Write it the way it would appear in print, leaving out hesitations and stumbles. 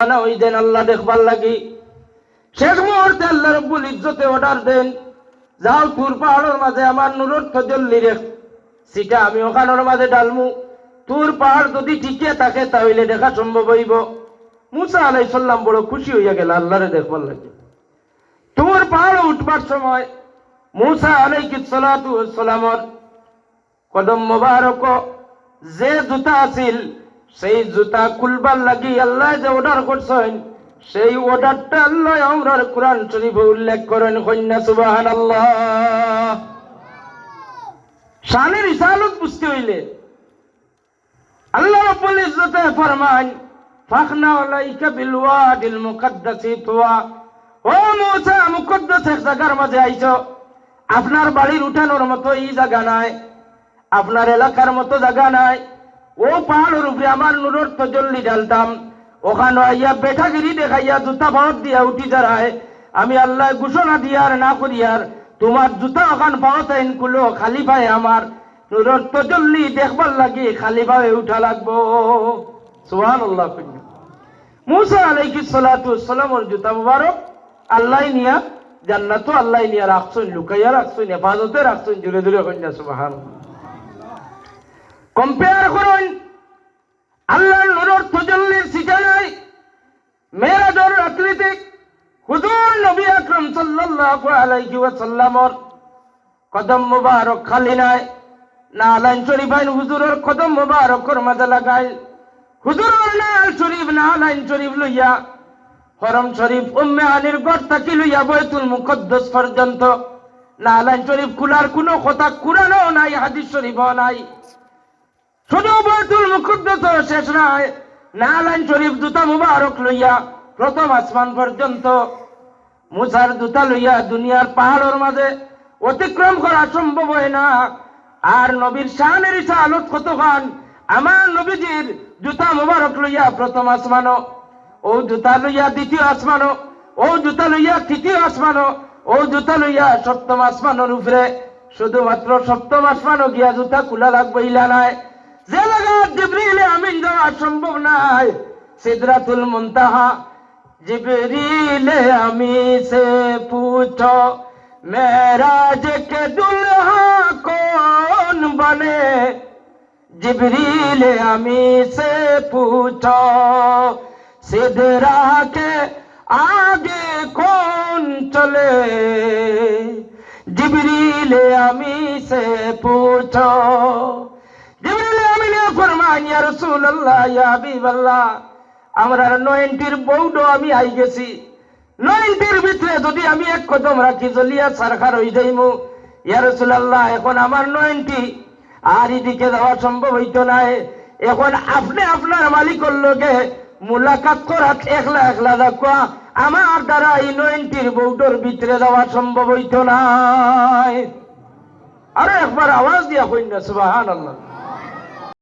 না ওই দেন আল্লাহ দেখবার লাগি। শেষ মুহূর্তে আল্লাহ রব্বুল ইজ্জতে অর্ডার দেন, যাও তুর পাহাড়ের মাঝে আমার নূরের তজল্লি রেখ সেটা আমি ওখানের মাঝে ডালমু। তুর পাহাড় যদি টিকে থাকে তাহলে দেখা সম্ভব হইব। মুসা আলাইহিস সালাম বড় খুশি হইয়া গেল আল্লাহরে দেখবার লাগে। তুর পাহাড়ে উঠবার সময় মুসা আলাইহিস সালাতু ওয়াস সালামের কদম মোবারক যে জুতা আছিল সেই জুতা খুলবার লাগি আল্লাহ যে অর্ডার করছেন সেই অর্ডারটা আল্লাহ আমরার কোরআন শরীফে উল্লেখ করেন। কন্যা সুবহানাল্লাহ। শানের রিসালত বুঝতে হইলে আল্লাহ রাব্বুল ইজ্জতে ফরমান ফাখনা আলাইকা বিল ওয়াদিল মুকদ্দাসি তুয়া। ও মুসা, মুকদ্দাস এক জায়গার মাঝে আইছো, আপনার বাড়ির উঠানোর মতো এই জায়গা নাই, আপনার এলাকার মতো জায়গা নাই। ও পাহাড়ের উপরে আমার নূরের তজল্লি ডালতাম, ওখানে আইয়া বেঠাগিরি দেখাইয়া জুতা পাওয়ার দিয়া উঠি যারায় আমি আল্লাহ ঘোষণা দিয়ার না করিয়ার তোমার জুতা ওখান পাওয়াতেন কুলো খালি পায়ে আমার নূরের তজল্লি দেখবার লাগি খালি পায়ে উঠা লাগবো। সুবহানাল্লাহ। মুসা আলাইহিস সালাতু ওয়াস সালামের জুতা মুবারক আল্লাহ নিয়া জান্নাত আল্লাহ নিয়া রাখছেন, লুকাইয়া রাখছেন, হেফাজতে রাখছেন। জুড়ে জুড়ে কন্যা সুবহানাল্লাহ। কম্পেয়ার করুন আল্লাহর নূরের তজল্লির ঠিকানায় মেরাজের রাত্রিতে হুজুর নবী আকরাম সাল্লাল্লাহু আলাইহি ওয়াসাল্লামের কদম মুবারক খালি নাই, না আলাইন শরীফ আইন হুজুরের কদম মুবারকের মাঝে লাগাই। হুজুরের নাল শরীফ না আলাইন শরীফ লইয়া হরম শরীফ উম্মে আনির ঘর থাকি লইয়া বাইতুল মুকদ্দাস পর্যন্ত না আলাইন শরীফ খোলার কোনো কথা কুরআনও নাই, হাদিস শরীফও নাই। শুধু বাইতুল মুকদ্দাস শেষ নয়, নালাইন শরীফ জুতা মুবারক লইয়া প্রথম আসমান পর্যন্ত মুসার জুতা লইয়া দুনিয়ার পাহাড়ের মাঝে অতিক্রম করা সম্ভব হয় না। আর নবীর শানের রিসালত কতখান, আমার নবীজির জুতা মুবারক লইয়া প্রথম আসমানও, ও জুতা লইয়া দ্বিতীয় আসমানও, ও জুতা লইয়া তৃতীয় আসমানও, ও জুতা লইয়া সপ্তম আসমানের উপরে। শুধুমাত্র সপ্তম আসমানও গিয়া জুতা খোলা লাগবে ইলা নাই, যে জায়গা জিবরিল আমিন যাওয়া সম্ভব নাই সিদরাতুল মুনতাহা। জিবরিল আমিন সে পুছো মেরাজ কে দুলহা কौन बने, जिब्रील आमीन से पूछो सिदरा के आगे कौन चले, जिब्रील आमीन से पूछो। जिब्रील आमीन फरमान या রাসূলুল্লাহ ইয়া হাবিবাল্লাহ, আমরা 90 বউডো আমি আই গেছি, 90 ভিতরে যদি আমি এক কদম রাখি জলিয়া সরকার হই যাইমু। ইয়া রাসূলুল্লাহ, এখন আমার 90 আর এদিকে যাওয়া সম্ভব হইতো না। এখন আপনি আপনার মালিকের লগে মুলাকাত করা একলা একলা দেখো, আমার দ্বারা এই 90 বউডোর ভিতরে যাওয়া সম্ভব হইতো না। আরে একবার আওয়াজ দিয়া কইনা সুবহানাল্লাহ।